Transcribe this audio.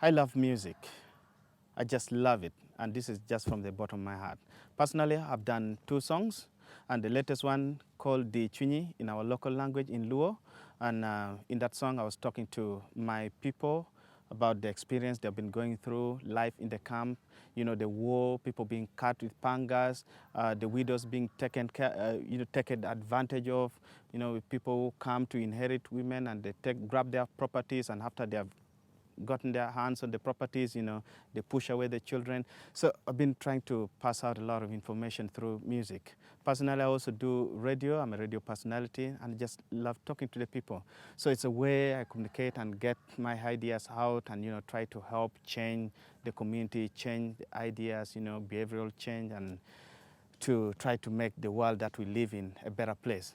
I love music. I just love it, and this is just from the bottom of my heart. Personally, I've done 2 songs, and the latest one called the Chunyi in our local language in Luo. And in that song, I was talking to my people about the experience they've been going through, life in the camp, the war, people being cut with pangas, the widows being taken advantage of, people who come to inherit women and they grab their properties, and after they have gotten their hands on the properties, they push away the children. So I've been trying to pass out a lot of information through music. Personally, I also do radio. I'm a radio personality and just love talking to the people. So it's a way I communicate and get my ideas out and, try to help change the community, change the ideas, behavioral change, and to try to make the world that we live in a better place.